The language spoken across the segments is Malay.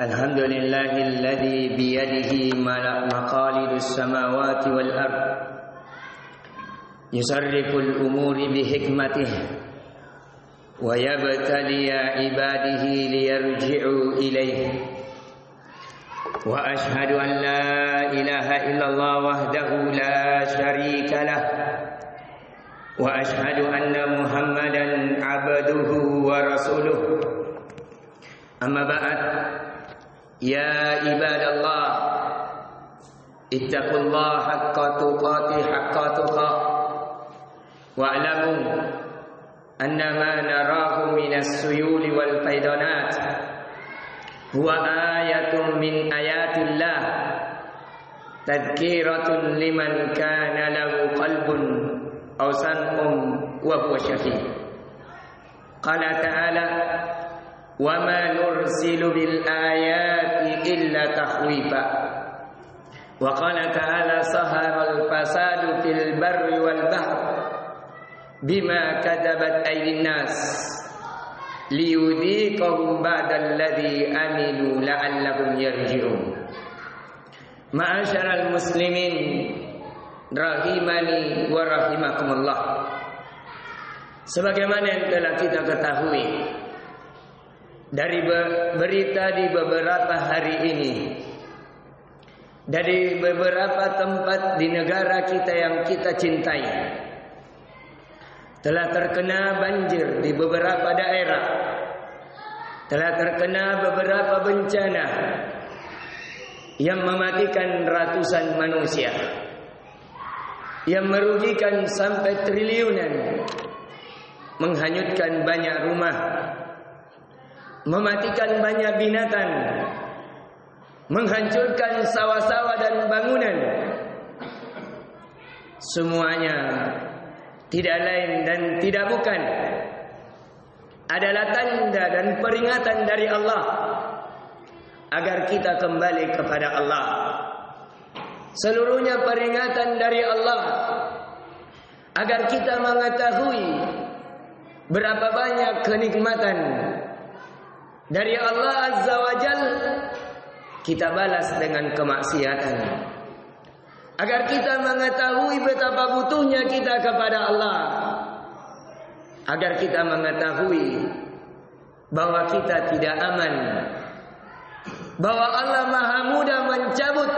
الحمد لله الذي بيده مقاليد السماوات والأرض يصرف الأمور بحكمته ويبتلي عباده ليرجعوا إليه وأشهد أن لا إله إلا الله وحده لا شريك له وأشهد أن محمدا عبده ورسوله أما بعد يا عباد الله اتقوا الله حق تقاته واعلموا أن ما نراه من السيول والفيضانات هو آية من آيات الله تذكيرة لمن كان له قلب أو سمع وهو شهيد. قال تعالى وما نرسل بالآيات إلا تخويفا. وقال تعالى ظهر الفساد في البر والبحر بما كذبت أيدي الناس ليذيقهم بعد الذي عملوا لعلهم يرجعون. معاشر المسلمين rahimani wa rahimakumullah. Sebagaimana yang telah kita ketahui dari berita di beberapa hari ini, dari beberapa tempat di negara kita yang kita cintai, telah terkena banjir di beberapa daerah, telah terkena beberapa bencana yang mematikan ratusan manusia, yang merugikan sampai triliunan, menghanyutkan banyak rumah, mematikan banyak binatang, menghancurkan sawah-sawah dan bangunan. Semuanya tidak lain dan tidak bukan adalah tanda dan peringatan dari Allah agar kita kembali kepada Allah. Seluruhnya peringatan dari Allah agar kita mengetahui berapa banyak kenikmatan dari Allah Azza wa Jal kita balas dengan kemaksiatan. Agar kita mengetahui betapa butuhnya kita kepada Allah. Agar kita mengetahui bahwa kita tidak aman, bahwa Allah Maha Mudah mencabut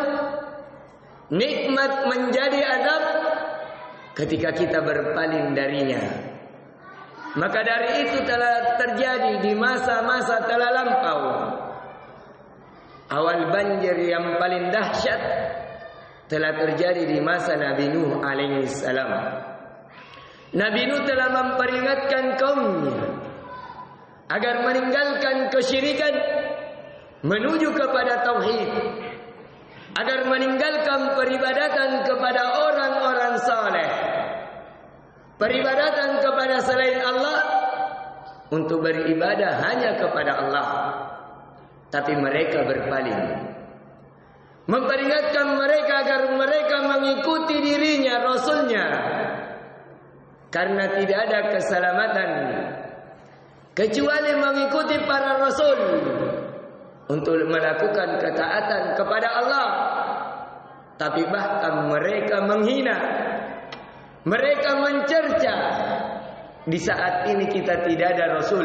nikmat menjadi azab ketika kita berpaling darinya. Maka dari itu telah terjadi di masa-masa telah lampau. Awal banjir yang paling dahsyat telah terjadi di masa Nabi Nuh alaihi salam. Nabi Nuh telah memperingatkan kaumnya agar meninggalkan kesyirikan menuju kepada tauhid, agar meninggalkan peribadatan kepada orang-orang saleh, peribadatan kepada selain Allah, untuk beribadah hanya kepada Allah. Tapi mereka berpaling. Memperingatkan mereka agar mereka mengikuti dirinya, Rasulnya. Karena tidak ada keselamatan kecuali mengikuti para Rasul untuk melakukan ketaatan kepada Allah. Tapi bahkan mereka menghina, mereka mencerca. Di saat ini kita tidak ada Rasul,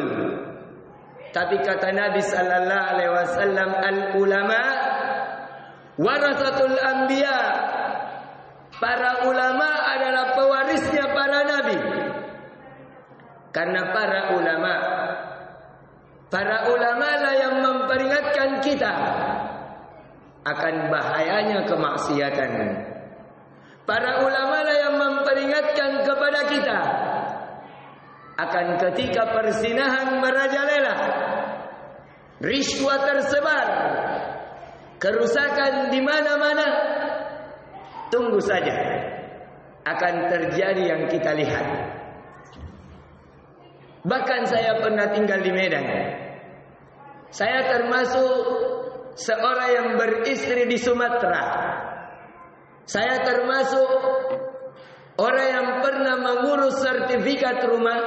tapi kata Nabi sallallahu alaihi wasallam, al ulama warasatul anbiya. Para ulama adalah pewarisnya para nabi. Karena para ulama lah yang memperingatkan kita akan bahayanya kemaksiatan. Para ulama lah yang memperingatkan kepada kita akan ketika persinahan merajalela, riswah tersebar, kerusakan di mana-mana. Tunggu saja, akan terjadi yang kita lihat. Bahkan saya pernah tinggal di Medan. Saya termasuk seorang yang beristri di Sumatera. Saya termasuk orang yang pernah mengurus sertifikat rumah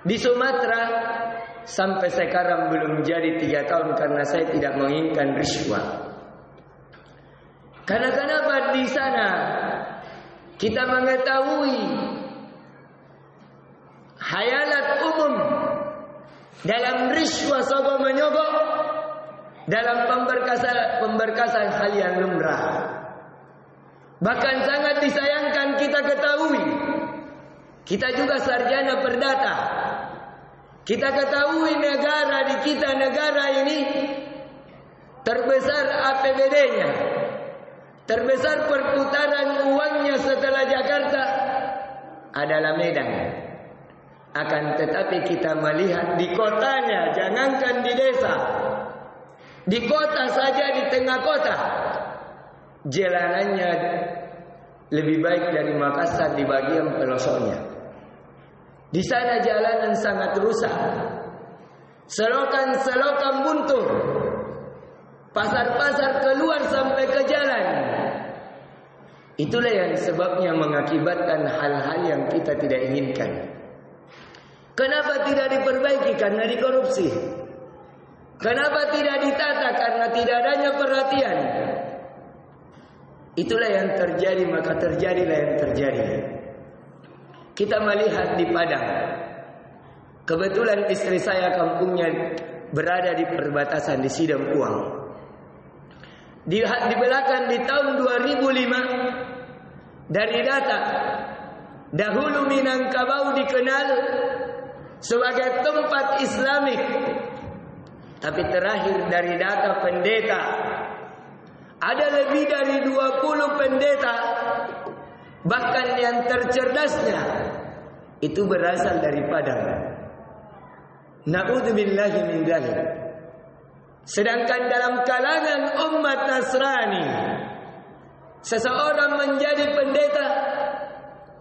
di Sumatera sampai sekarang belum jadi 3 tahun karena saya tidak menginginkan riswah. Karena kenapa di sana kita mengetahui hayalat umum dalam riswah sogo menyogok, dalam pemberkasan hal yang lumrah. Bahkan sangat disayangkan kita ketahui, kita juga sarjana perdata, kita ketahui negara di kita, negara ini terbesar APBD-nya, terbesar perputaran uangnya setelah Jakarta adalah Medan. Akan tetapi kita melihat di kotanya, jangankan di desa, di kota saja, di tengah kota, jalanannya lebih baik dari Makassar di bagian pelosoknya. Di sana jalanan sangat rusak, selokan-selokan buntur, pasar-pasar keluar sampai ke jalan. Itulah yang sebabnya mengakibatkan hal-hal yang kita tidak inginkan. Kenapa tidak diperbaiki? Karena dikorupsi. Kenapa tidak ditata? Karena tidak adanya perhatian. Itulah yang terjadi, maka terjadilah yang terjadi. Kita melihat di Padang. Kebetulan istri saya kampungnya berada di perbatasan di Sidam Uang. Di belakang di tahun 2005, dari data, dahulu Minangkabau dikenal sebagai tempat Islamik, tapi terakhir dari data pendeta, ada lebih dari 20 pendeta, bahkan yang tercerdasnya itu berasal dari Padang. Na'udzubillahi min dzalik. Sedangkan dalam kalangan umat Nasrani, seseorang menjadi pendeta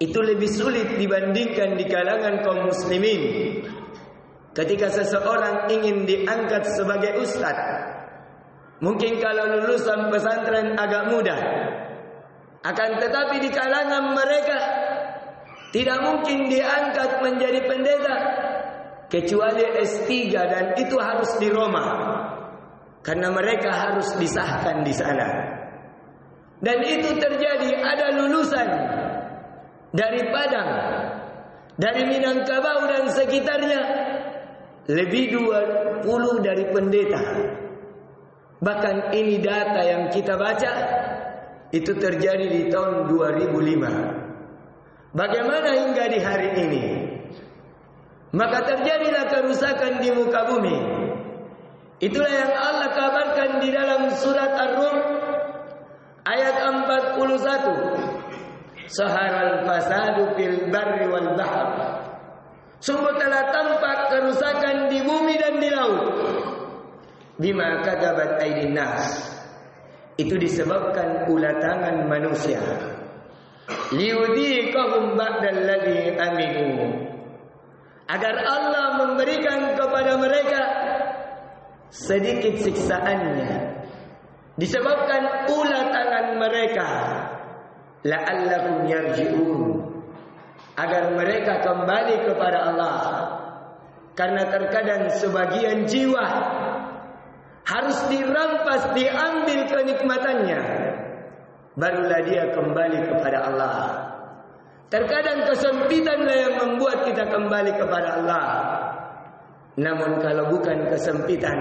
itu lebih sulit dibandingkan di kalangan kaum muslimin. Ketika seseorang ingin diangkat sebagai ustaz, mungkin kalau lulusan pesantren agak mudah. Akan tetapi di kalangan mereka tidak mungkin diangkat menjadi pendeta kecuali S3, dan itu harus di Roma. Karena mereka harus disahkan di sana. Dan itu terjadi, ada lulusan dari Padang, dari Minangkabau dan sekitarnya, lebih 20 dari pendeta. Bahkan ini data yang kita baca, itu terjadi di tahun 2005. Bagaimana hingga di hari ini? Maka terjadilah kerusakan di muka bumi. Itulah yang Allah kabarkan di dalam surat Ar-Rum ayat 41. Saharal fasadu fil barri wal bahr. Sungguh telah tampak kerusakan di bumi dan di laut. Bima katabat aydin nas. Itu disebabkan ulah tangan manusia. Liudhiqahum ba'dal ladzi aminu. Agar Allah memberikan kepada mereka sedikit siksaannya disebabkan ulah tangan mereka. La'allahum yarji'un, agar mereka kembali kepada Allah. Karena terkadang sebagian jiwa harus dirampas, diambil kenikmatannya, barulah dia kembali kepada Allah. Terkadang kesempitanlah yang membuat kita kembali kepada Allah. Namun kalau bukan kesempitan,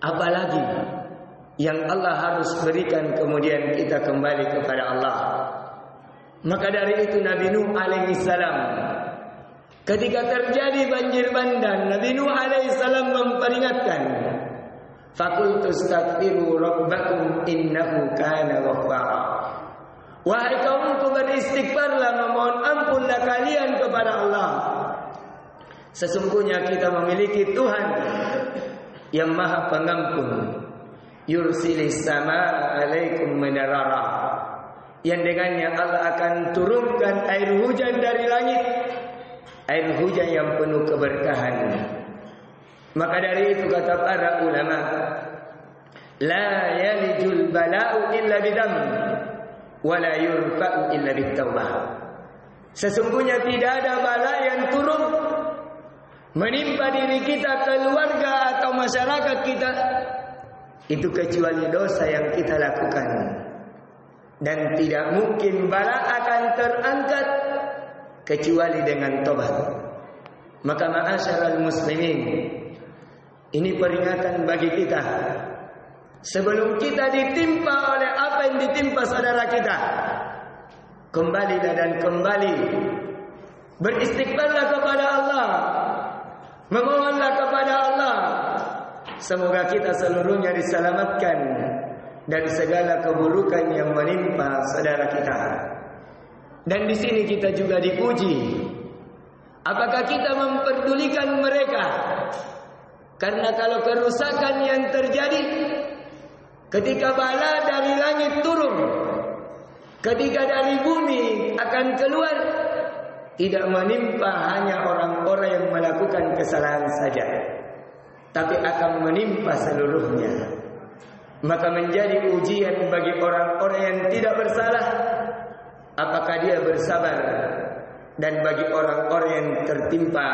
apalagi yang Allah harus berikan kemudian kita kembali kepada Allah. Maka dari itu Nabi Nuh alaihi salam, ketika terjadi banjir bandang, Nabi Nuh alaihi salam memperingatkan, faqultu astaghfiru rabbakum innahu kana ghaffara. Wahai kaumku, beristighfarlah, memohon ampunlah kalian kepada Allah. Sesungguhnya kita memiliki Tuhan yang Maha Pengampun. Yursilis sama alaikum midarara, yang dengannya Allah akan turunkan air hujan dari langit, air hujan yang penuh keberkahan. Maka dari itu kata para ulama, la yalijul bala'u illa bidam, wa la yurfa'u illa bitaubah. Sesungguhnya tidak ada bala yang turun menimpa diri kita, keluarga atau masyarakat kita, itu kecuali dosa yang kita lakukan. Dan tidak mungkin bala akan terangkat kecuali dengan tobat. Maka ma'asyiral muslimin, ini peringatan bagi kita. Sebelum kita ditimpa oleh apa yang ditimpa saudara kita, kembalilah dan kembali beristighfarlah kepada Allah, memohonlah kepada Allah. Semoga kita seluruhnya diselamatkan dari segala keburukan yang menimpa saudara kita. Dan di sini kita juga diuji. Apakah kita memperdulikan mereka? Karena kalau kerusakan yang terjadi ketika bala dari langit turun, ketika dari bumi akan keluar, tidak menimpa hanya orang-orang yang melakukan kesalahan saja, tapi akan menimpa seluruhnya. Maka menjadi ujian bagi orang-orang yang tidak bersalah, apakah dia bersabar? Dan bagi orang-orang yang tertimpa,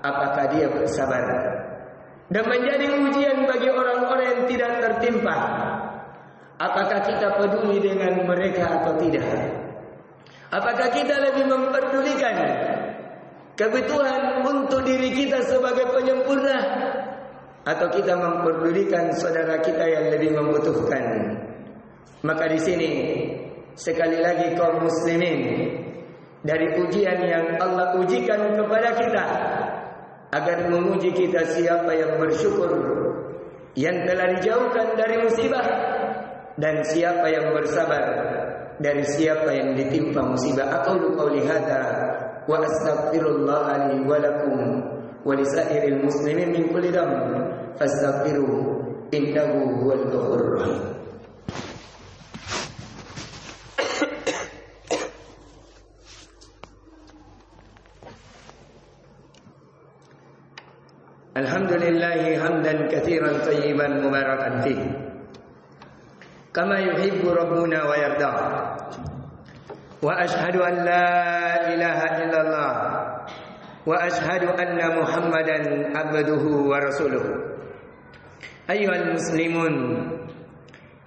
apakah dia bersabar? Dan menjadi ujian bagi orang-orang yang tidak tertimpa, apakah kita peduli dengan mereka atau tidak? Apakah kita lebih memperdulikan kebutuhan untuk diri kita sebagai penyempurna, atau kita memperdulikan saudara kita yang lebih membutuhkan? Maka di sini sekali lagi kaum muslimin, dari ujian yang Allah ujikan kepada kita, agar menguji kita siapa yang bersyukur, yang telah dijauhkan dari musibah, dan siapa yang bersabar dari siapa yang ditimpa musibah. Aqulu qouli hadza wa astaghfirullah li wa lakum wa lisairil muslimin min kulli dhanb fastaghfiruhu innahu huwal ghafurur rahim. Alhamdulillahi hamdan katsiran thayyiban mubarakan fihi kama yuhibbu rabbuna wa yarda. Wa ashhadu an la ilaha illallah wa ashhadu anna Muhammadan abduhu wa rasuluhu. Ayyuhal muslimun,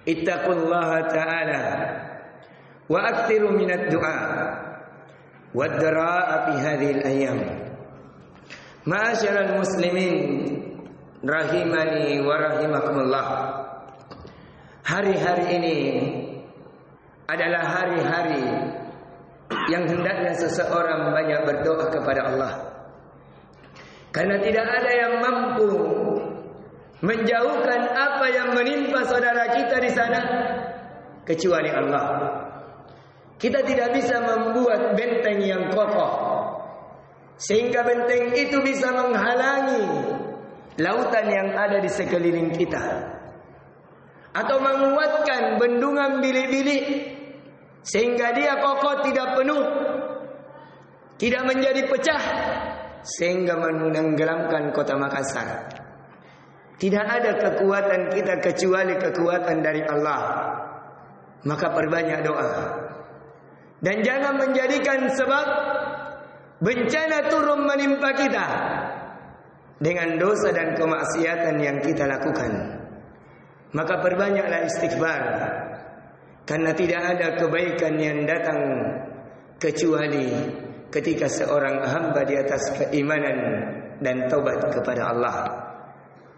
ittaqullaha ta'ala wa aktsiru minad du'a wad dara'a fi hadhil ayyam. Ma'asyiral muslimin rahimani wa rahimakumullah. Hari-hari ini adalah hari-hari yang hendaknya seseorang banyak berdoa kepada Allah. Karena tidak ada yang mampu menjauhkan apa yang menimpa saudara kita di sana kecuali Allah. Kita tidak bisa membuat benteng yang kokoh sehingga benteng itu bisa menghalangi lautan yang ada di sekeliling kita, atau menguatkan bendungan bilik-bilik sehingga dia kokoh tidak penuh, tidak menjadi pecah sehingga menenggelamkan kota Makassar. Tidak ada kekuatan kita kecuali kekuatan dari Allah. Maka perbanyak doa, dan jangan menjadikan sebab bencana turun menimpa kita dengan dosa dan kemaksiatan yang kita lakukan. Maka perbanyaklah istighfar, karena tidak ada kebaikan yang datang kecuali ketika seorang hamba di atas keimanan dan taubat kepada Allah.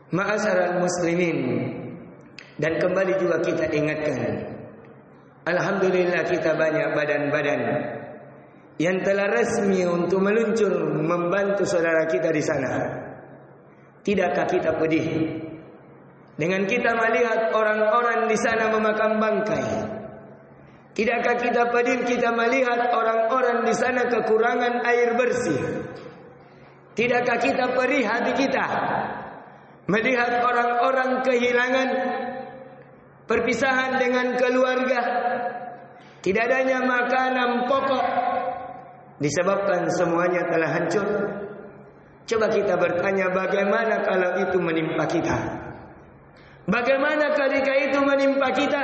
Ma'asyiral muslimin, dan kembali juga kita ingatkan, alhamdulillah kita banyak badan-badan yang telah resmi untuk meluncur membantu saudara kita di sana. Tidakkah kita pedih dengan kita melihat orang-orang di sana memakam bangkai? Tidakkah kita pedih kita melihat orang-orang di sana kekurangan air bersih? Tidakkah kita perih hati kita melihat orang-orang kehilangan perpisahan dengan keluarga, tidak adanya makanan pokok disebabkan semuanya telah hancur? Coba kita bertanya, bagaimana kalau itu menimpa kita? Bagaimana ketika itu menimpa kita,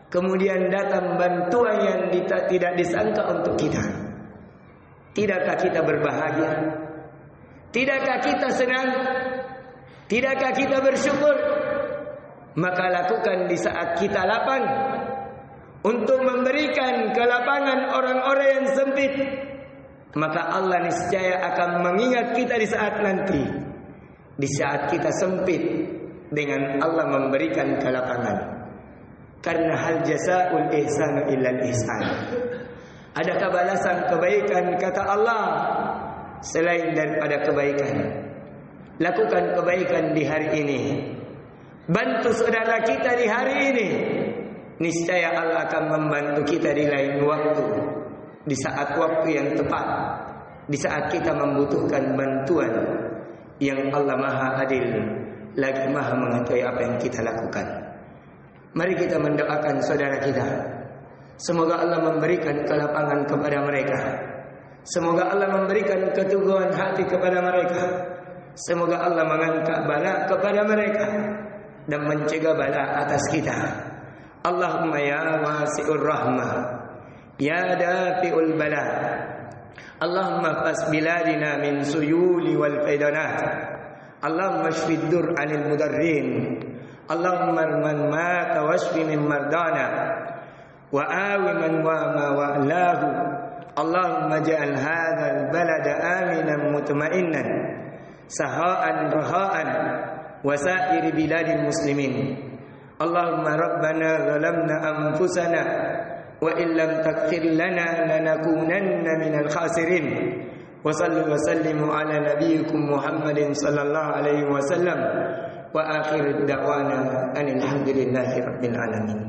kemudian datang bantuan yang tidak disangka untuk kita? Tidakkah kita berbahagia? Tidakkah kita senang? Tidakkah kita bersyukur? Maka lakukan di saat kita lapang, untuk memberikan kelapangan orang-orang yang sempit. Maka Allah niscaya akan mengingat kita di saat nanti, di saat kita sempit, dengan Allah memberikan kelapangan. Karena hal jazaa'ul ihsanu illal ihsan. Adakah balasan kebaikan, kata Allah, selain daripada kebaikan? Lakukan kebaikan di hari ini, bantu saudara kita di hari ini, niscaya Allah akan membantu kita di lain waktu, di saat waktu yang tepat, di saat kita membutuhkan bantuan. Yang Allah Maha Adil lagi Maha mengetahui apa yang kita lakukan. Mari kita mendoakan saudara kita, semoga Allah memberikan kelapangan kepada mereka, semoga Allah memberikan keteguhan hati kepada mereka, semoga Allah mengangkat bala kepada mereka dan mencegah bala atas kita. Allahumma ya wasi'ur rahmah, ya dafi'ul bala, Allahumma fas biladina min suyuli wal faidanat, Allahumma shfid dur anil mudarrin, Allahumma man mata washfi min mardana, wa awi man wama wa'lahu, Allahumma ja'al hadzal balada aminan mutma'innan saha'an raha'an wa sa'iri biladil muslimin. Allahumma rabbana zalamna anfusana wa illam taghfir lana lanakunanna minal khasirin. Wa sallu wa sallimu ala nabiyyikum Muhammadin sallallahu alaihi wasallam wa akhir da'wana anil hamdulillahi rabbil alamin.